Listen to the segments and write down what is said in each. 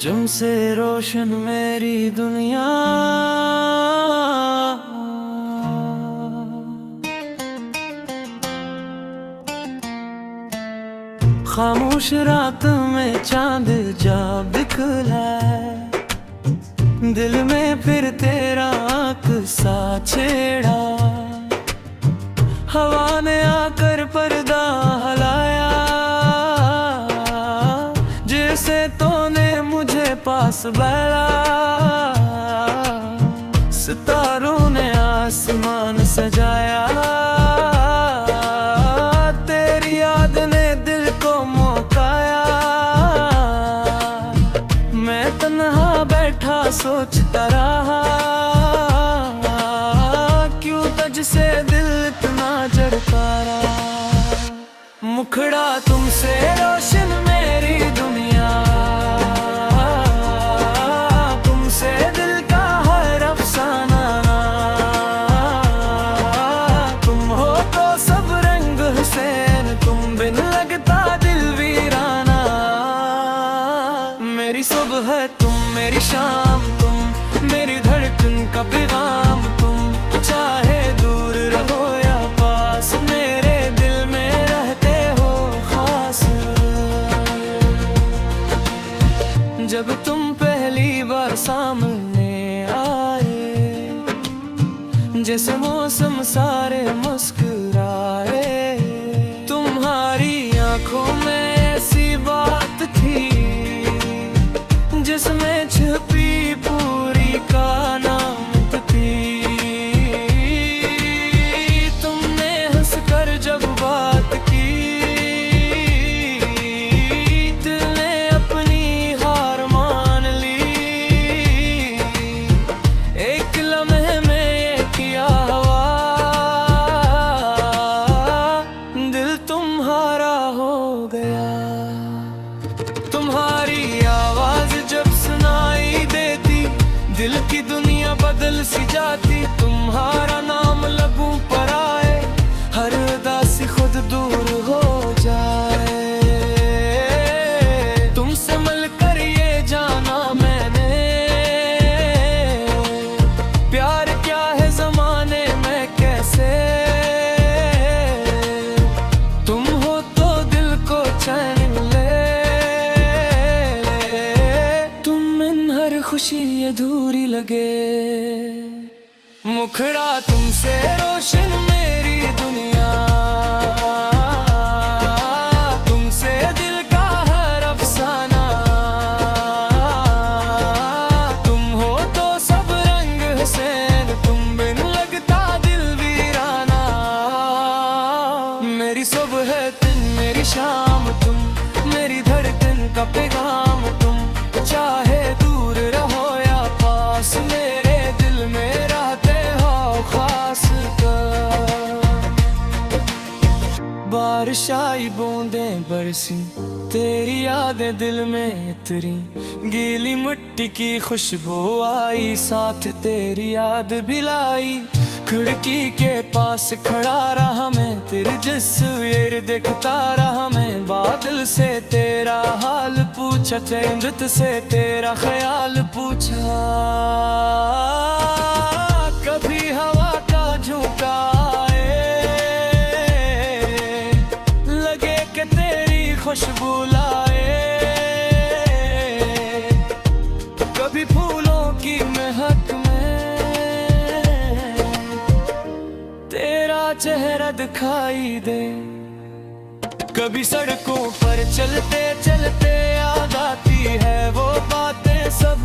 तुमसे रोशन मेरी दुनिया। खामोश रात में चांद जा बिखरा, दिल में फिर तेरा सा छेड़ा। हवा ने आकर पर्दा हलाया, जैसे तूने मुझे पास बुलाया। सितारों ने आसमान सजाया, तेरी याद ने दिल को मोहकाया। मैं तन्हा बैठा सोचता रहा, क्यों तुझसे दिल इतना जड़ता रहा। मुखड़ा तुमसे रोशन मेरी दुनिया, तुमसे दिल का हर अफसाना। तुम हो तो सब रंग हुसैन, तुम बिन लगता दिल वीराना। मेरी सुबह तुम, मेरी शाम तुम, मेरी धड़कन का पैगाम तुम। चाहे दूर रहो या पास, मेरे दिल में रहते हो खास। जब तुम पहली बार सामने आए, जैसे मौसम सारे मुस्कुराए। तुम्हारी आंखों में ऐसी बात थी, जिसमें छुपी पूरी कायनात थी। तुमने हंसकर जब बात की, दिल ने अपनी हार मान ली। एक लम्हे में ये किया हुआ, दिल तुम्हारा हो गया। तुम्हारी आवाज जब सुनाई देती, दिल की दुनिया बदल सी जाती। तुम्हारा नाम लबों पर आए, हर उदासी खुद दूर हो जाए। तुमसे मिलकर ये जाना मैंने, प्यार क्या है जमाने में कैसे। तुम हो तो दिल को चैन ले, तुम इन हर खुशी अधूरी लगे। मुखड़ा तुमसे रोशन मेरी दुनिया, तुमसे दिल का हर अफसाना। तुम हो तो सब रंग हुसैन, तुम बिन लगता दिल वीराना। मेरी सुबह तुम, मेरी शाम तुम, मेरी धड़कन का पैगाम तुम। चाहे दूर रहो या पास, मेरे दिल में रहते हो खास कर। बारिश आई बूंदें बरसी, तेरी यादें दिल में उतरी। गीली मिट्टी की खुशबू आई, साथ तेरी याद भी लाई। खिड़की के पास खड़ा रहा मैं, तेरे तस्वीर देखता रहा मैं। बादल से तेरा हाल पूछा, चंद्र से तेरा ख्याल पूछा। कभी हवा का झोंका आए, लगे कि तेरी खुशबू लाए। कभी फूलों की महक में तेरा चेहरा दिखाई दे। कभी सड़कों पर चलते चलते याद आती है वो बातें सब,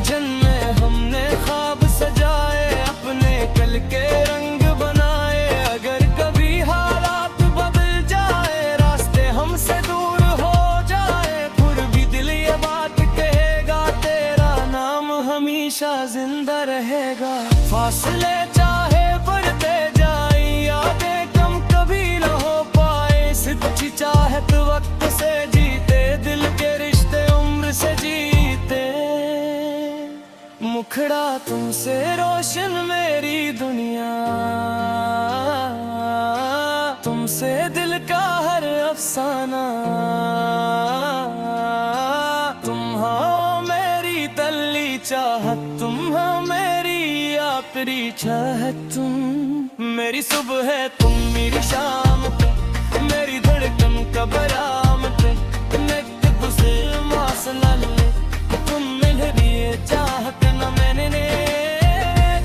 जिनमें हमने ख्वाब सजाए, अपने कल के रंग बनाए। अगर कभी हालात बदल जाए, रास्ते हमसे दूर हो जाए, फिर भी दिल ये बात कहेगा, तेरा नाम हमेशा जिंदा रहेगा। फासले चाहे बढ़ते जाए, यादें कम कभी न हो पाए। सच्ची चाहत वक्त से जीते, दिल के रिश्ते उम्र से जीते। मुखड़ा तुमसे रोशन मेरी दुनिया, तुमसे दिल का हर अफसाना। तुम हो मेरे तेरी चाहत तुम, मेरी सुबह है तुम, मेरी शाम तुम, मेरी धड़कन का बराम तुम, नित्य गुज़े मौसम ले तुम, मेरी चाहत न मैंने ने,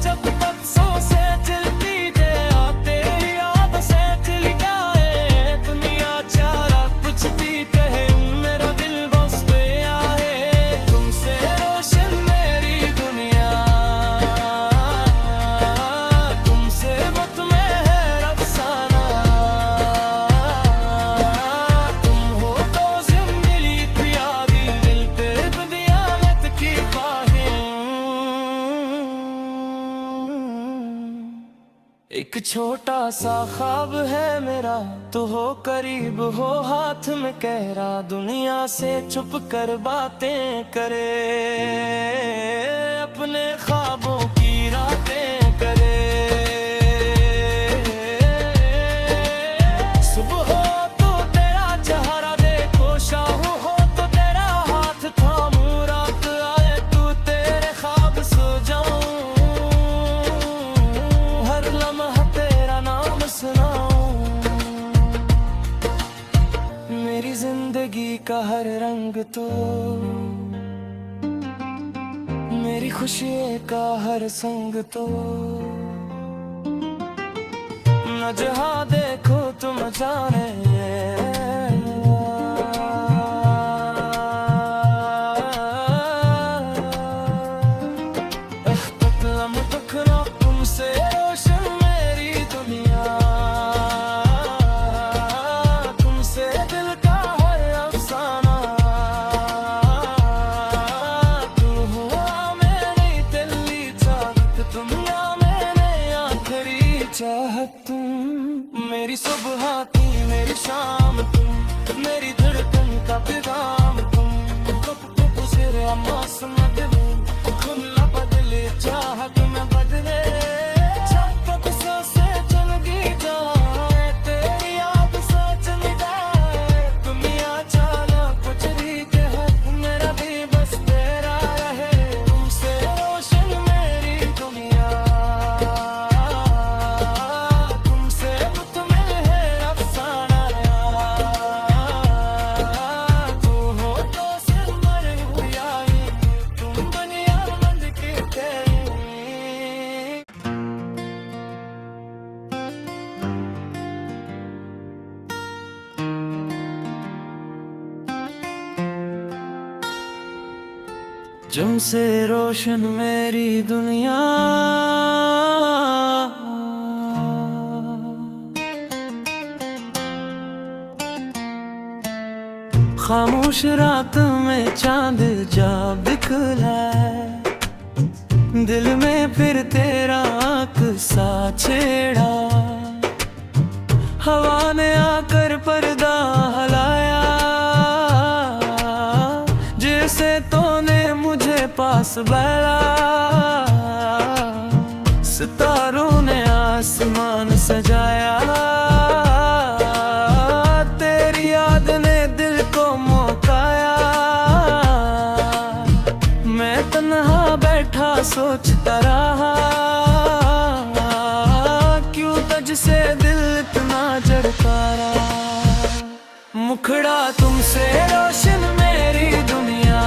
जब तक सांसें चलती जाए तेरी याद से चली जाए दुनिया, चारा कुछ भी कहे मेरा दिल बस पे आए, तुमसे रोशन मेरी दुनिया, तुमसे मुतमैन है अफसाना, तुम हो तो ज़िंदगी की आदि दिल पे बदियानत की बाहें। एक छोटा सा ख्वाब है मेरा, तो हो करीब हो हाथ में कह रहा, दुनिया से छुप कर बातें करे, अपने ख्वाबों की रातें करे, सुबह हो तो तेरा चेहरा देखो, शाम हो तो तेरा हाथ थामूं, रात आए तू तेरे ख्वाब सो जाऊं, हर लम्हा तेरा नाम सुनाऊं, मेरी जिंदगी का हर रंग तो, मेरी खुशी का हर संग तो, न जहाँ देखो तुम जाने, तुमसे रोशन मेरी दुनिया, तुमसे दिल का हर अफसाना, तू हुआ मेरी दिल्ली चाहत तुम, या मैंने आखिरी चाहत तुम, मेरी सुबह थी मेरी शाम तुम, मेरी धड़कन का पैगाम तुम, कब गुज़रे मौसम दिल खुला बदले चाहत में बदले, जब तक सांसें चलती जाए तेरी याद सच मिटाए दुनिया, चाला कुछ भी कहे मेरा भी बस तेरा रहे, तुमसे रोशन मेरी दुनिया, तुमसे मुतमैन है अफसाना, तू हो तो सिमर हुआ तुम दुनिया मंद के तेरी। तुमसे रोशन मेरी दुनिया, खामोश रात में चांद जा दिखलाए, दिल में फिर तेरा सा छेड़ा, हवा ने आकर पर्दा हलाया, जैसे तूने मुझे पास बैला, सितारों ने आसमान सजाया, तेरी याद ने दिल को मोहकाया, मैं तन्हा बैठा सोचता रहा, क्यों तुझसे दिल इतना जड़ता रहा, मुखड़ा तुमसे रोशन मेरी दुनिया,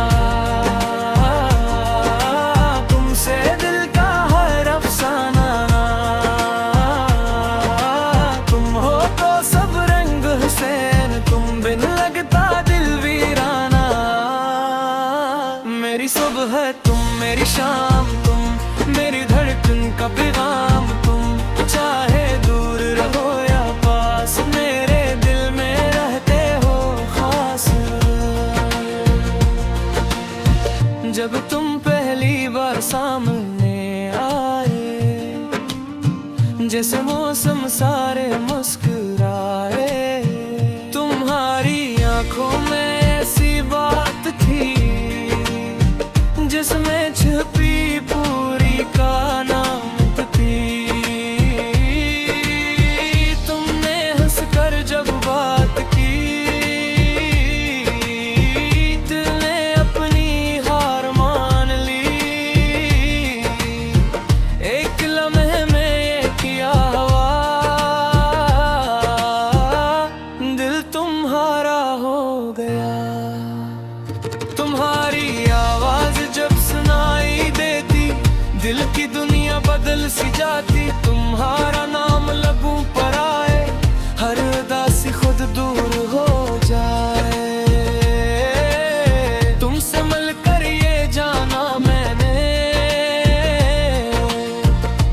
तुमसे दिल का हर अफसाना, तुम हो तो सब रंग हुसैन तुम, बिन लगता दिल वीराना, मेरी सुबह तुम, मेरी शाम तुम, मेरी धड़कन का पैगाम तुम, चाहे दूर रहो या पास मेरे दिल में रहते हो खास, जब तुम पहली बार सामने आए, जैसे मौसम सारे मुस्कुराए, तुम्हारी आंखों में ऐसी बात थी जिसमें छुपी पूरी कायनात थी, तुमने हंसकर जब बात की, दिल ने अपनी हार मान ली, एक सी जाती तुम्हारा नाम लबों पर आए, हर उदासी खुद दूर हो जाए। तुमसे मिलकर ये जाना मैंने,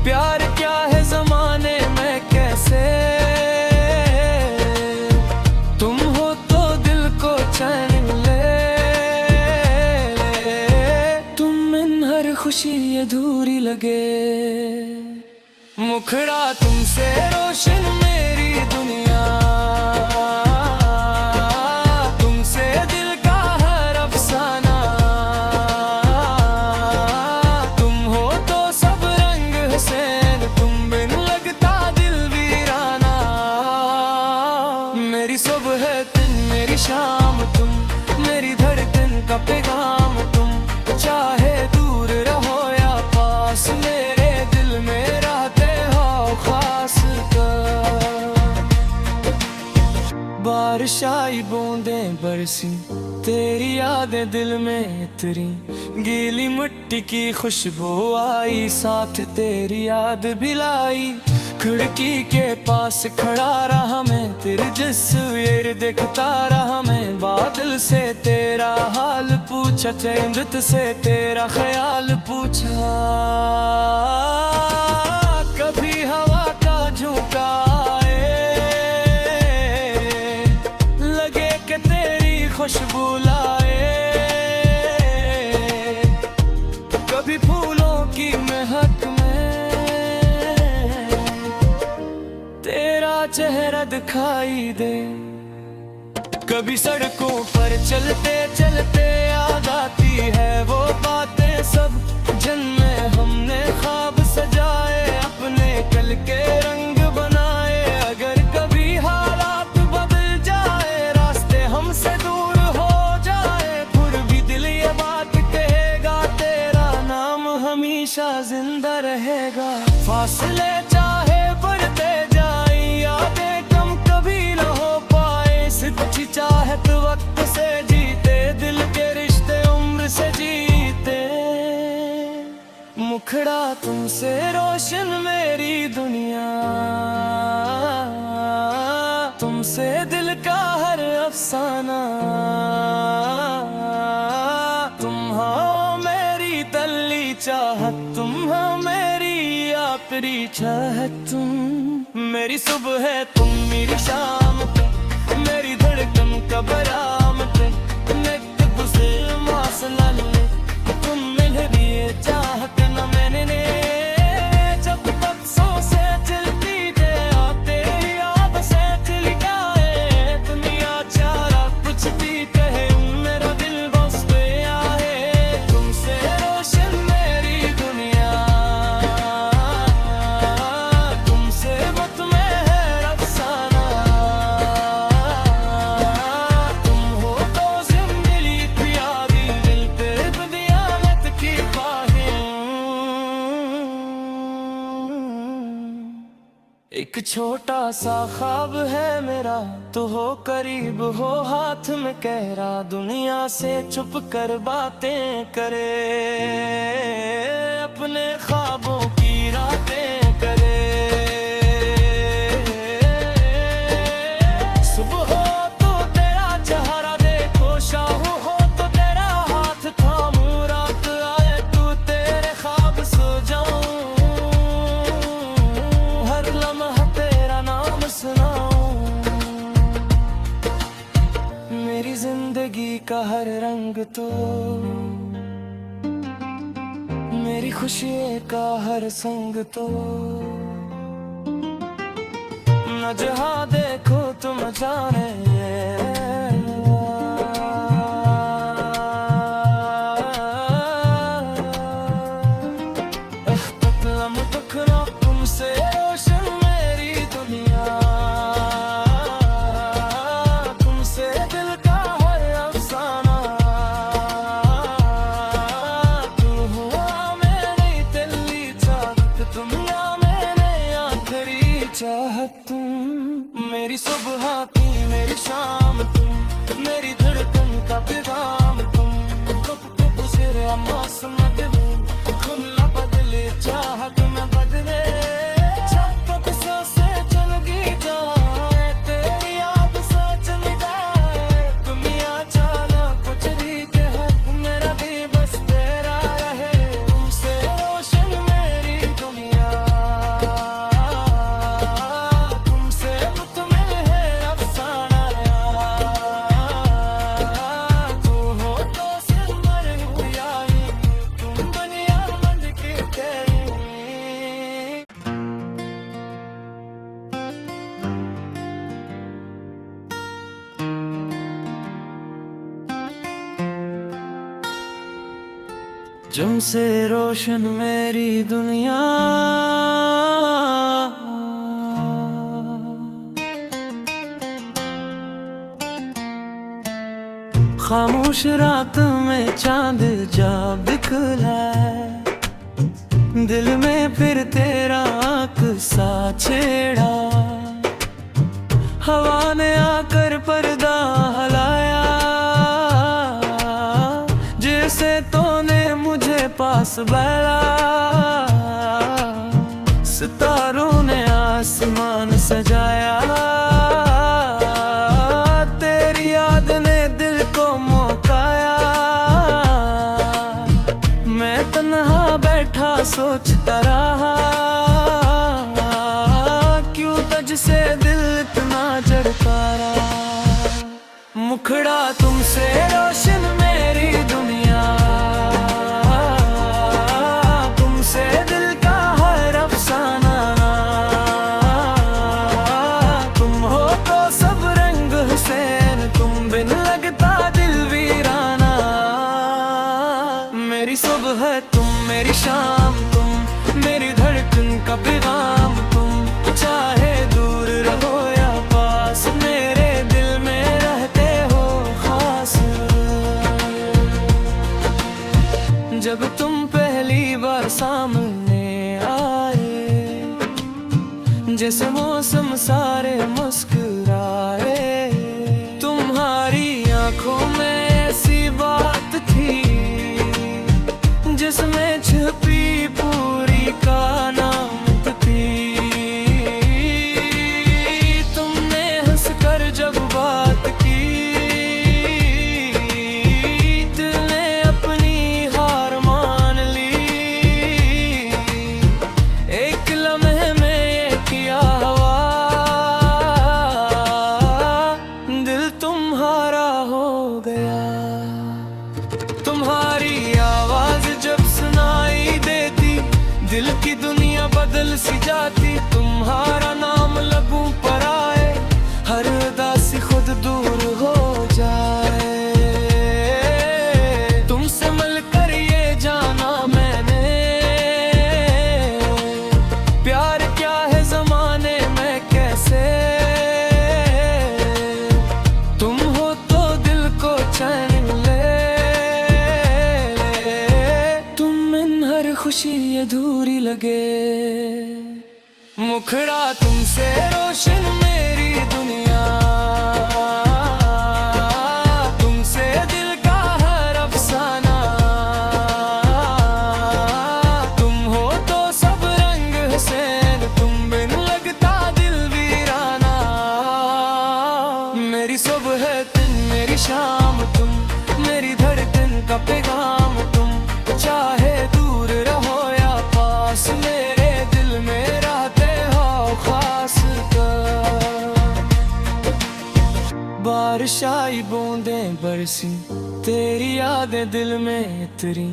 प्यार क्या है ज़माने में कैसे। तुम हो तो दिल को चैन ले, तुम इन हर खुशी अधूरी लगे। मुखड़ा तुमसे रोशन मेरी दुनिया, तुमसे दिल का हर अफसाना। तुम हो तो सब रंग हुसैन, तुम बिन लगता दिल वीराना। मेरी सुबह दिन मेरी शाम तुम, मेरी धड़कन का पैगाम तुम। चाहे दूर रहो या पास, मेरे दिल में रहते हो खास कर। बारिश आई बूंदें बरसी, तेरी यादें दिल में उतरी। गीली मिट्टी की खुशबू आई, साथ तेरी याद भी लाई। खिड़की के पास खड़ा रहा मैं, तेरे तस्वीर देखता रहा मैं। बादल से तेरा हाल पूछा, चंद से तेरा ख्याल पूछा। कभी हवा का झोंका आए, लगे कि तेरी खुशबू लाए। कभी फूलों की महक में तेरा चेहरा दिखाई दे। कभी सड़कों पर चलते चलते याद आती है वो बातें सब, जिनमें हमने ख्वाब सजाए, अपने कल के रंग बनाए। अगर कभी हालात बदल जाए, रास्ते हमसे दूर हो जाए, फिर भी दिल ये बात कहेगा, तेरा नाम हमेशा जिंदा रहेगा। फासले चाहे बढ़ते जाए, यादें कम कभी न हो पाए। सच्ची चाहत वक्त से जीते, दिल के रिश्ते उम्र से जीते। मुखड़ा तुमसे रोशन मेरी दुनिया, तुमसे दिल का हर अफसाना। तुम हो मेरी तल्ली चाहत, तुम हो मेरी आखिरी चाहत। तुम मेरी सुबह है, तुम मेरी शाम तुम, मेरी धड़कन का बरामद। नित गुज़े मौसला ले, तुम मिल दिए चाहत न मैंने ने। जब तक सांसें चलती जाए, आते ही याद से चली जाए। दुनिया चारा कुछ भी कहे, मेरा दिल बस गया है। तुमसे रोशन मेरी दुनिया, तुमसे मत में है अफसाना। तुम हो तो जिंदगी की यादी, दिल पे बदियानत की बाहें। एक छोटा सा ख्वाब है मेरा, तो हो करीब हो हाथ में कह रहा। दुनिया से छुप कर बातें करे, अपने ख्वाबों की रातें करे। सुबह हो तो तेरा चेहरा देखो, शाम हो तो तेरा हाथ थामूं। रात आए तो तेरे ख्वाब सो जाऊं, हर लम्हा तेरा नाम सुनाऊं। मेरी जिंदगी का हर रंग तो, मेरी खुशी का हर संग तो। न जहाँ देखो तुम जाने, तुमसे रोशन मेरी दुनिया, तुमसे दिल का हर अफसाना। तुम हुआ मेरी दिल्ली चाहत, तुम या मेरे आखिरी चाहत। तुम मेरी सुबह थी मेरी शाम तुम, मेरी धड़कन का पैगाम तुम। कब कब सिर मौसम बदले, खुला बदले चाहत में बदले। तुमसे रोशन मेरी दुनिया। खामोश रात में चांद जा बिखरा, दिल में फिर तेरा सा छेड़ा। हवा ने आकर पर्दा हलाया, जैसे तूने मुझे पास बुलाया। सितारों ने आसमान सजाया, तेरी याद ने दिल को मोहकाया। मैं तन्हा बैठा सोचता रहा, क्यों तुझसे दिल इतना जड़ता रहा। मुखड़ा तुमसे रोशन मेरी दुनिया, तुमसे दिल का हर अफसाना। तुम हो तो सब रंग हुसैन, तुम बिन लगता दिल वीराना। मेरी सुबह तुम, मेरी शाम तुम, मेरी धड़कन का पैगाम तुम। चाहे दूर रहो या पास, मेरे दिल में रहते हो खास। जब तुम पहली बार सामने आए, जैसे मौसम सारे मुस्कुराए। तुम्हारी आंखों में ऐसी बात थी, जिसमें छुपी पूरी कायनात थी। तुमने हंसकर जब बात की, दिल ने अपनी हार मान ली। एक लम्हे में ये किया हुआ, दिल तुम्हारा हो गया। तुम्हारी आवाज जब सुनाई देती, दिल की दुनिया बदल सी जाती। तुम्हारा नाम लबों पर आए, हर उदासी खुद दूर हो जाए। तुमसे मिलकर ये जाना मैंने, प्यार क्या है जमाने में कैसे। तुम हो तो दिल को चैन ले, तुम इन हर खुशी अधूरी लगे। मुखड़ा तुमसे रोशन मेरी दुनिया, तुमसे दिल का हर अफसाना। तुम हो तो सब रंग हुसैन, तुम बिन लगता दिल वीराना। मेरी सुबह तुम, मेरी शाम तुम, मेरी धड़कन का पैगाम तुम। चाहे दूर रहो या पास, मेरे दिल में रहते हो खास कर। बारिश आई बूंदें बरसी, तेरी यादें दिल में उतरी।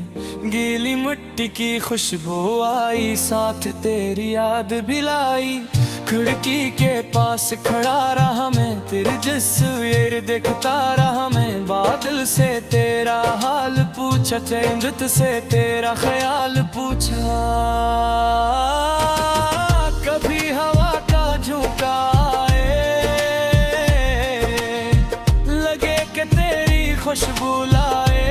गीली मिट्टी की खुशबू आई, साथ तेरी याद भी लाई। खिड़की के पास खड़ा रहा मैं, तेरी तस्वीर देखता रहा मैं। बादल से तेरा हाल पूछा, चंद्र से तेरा ख्याल पूछा। कभी हवा का झोंका आए, लगे कि तेरी खुशबू लाए।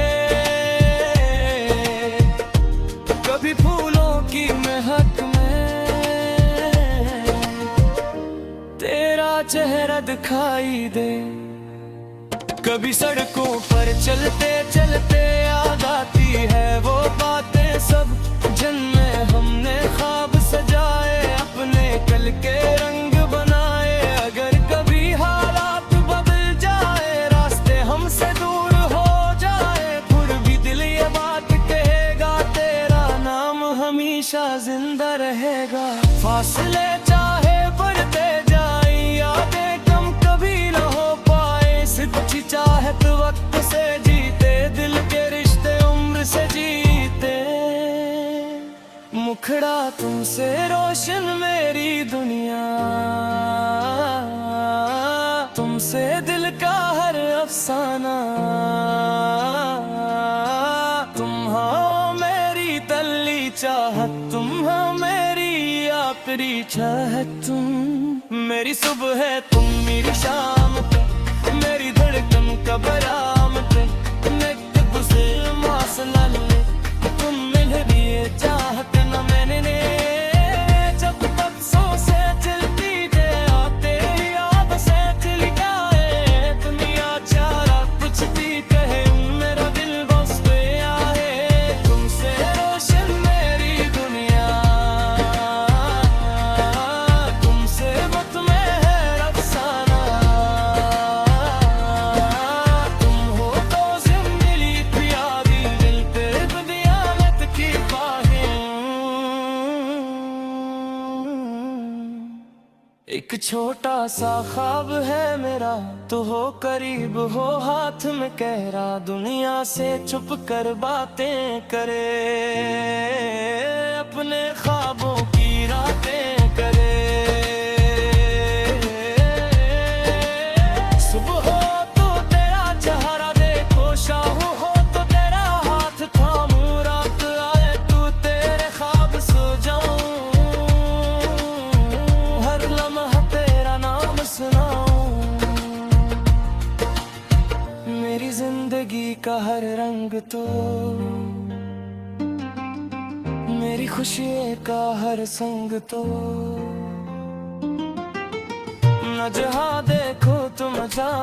कभी फूलों की महक में तेरा चेहरा दिखाई दे। कभी सड़कों पर चलते चलते याद आती है वो बातें सब, जिनमें हमने ख्वाब सजाए, अपने कल के रंग बनाए। अगर कभी हालात बदल जाए, रास्ते हमसे दूर हो जाए, फिर भी दिल ये बात कहेगा, तेरा नाम हमेशा जिंदा रहेगा। फासले चाहे बढ़ते जाए, यादें कम कभी न हो पाए। सच्ची चाहत वक्त से जीते, दिल के रिश्ते उम्र से जीते। मुखड़ा तुमसे रोशन मेरी दुनिया, तुमसे दिल का हर अफसाना। तुम हो मेरे तेरी चाहत तुम, मेरी सुबह है तुम, मेरी शाम पे, मेरी धड़कन का बराम पे, मैं गुस्से मौसला ले, तुम मिल दिए चाहत न मैंने ने, जब तक सांसें चलती जाए आते याद से चली जाए दुनिया, चारा कुछ भी कहे मेरा दिल बस गया है तुमसे रोशन मेरी दुनिया, तुमसे मत में है अफसाना, तुम हो तो जिंदगी प्यारी दिल पे बदियानत की बाहें। एक छोटा सा ख्वाब है मेरा, तो हो करीब हो हाथ में कह रहा, दुनिया से छुप कर बातें करे, अपने ख्वाबों की रातें करे, सुबह हो तो तेरा चेहरा देखो, शाम हो तो तेरा हाथ थामूं, रात आए तू तेरे ख्वाब सो जाऊं, हर लम्हा तेरा नाम सुनाऊं, मेरी जिंदगी का हर रंग तो, मेरी खुशी का हर संग तो, न जहाँ देखो तुम जहाँ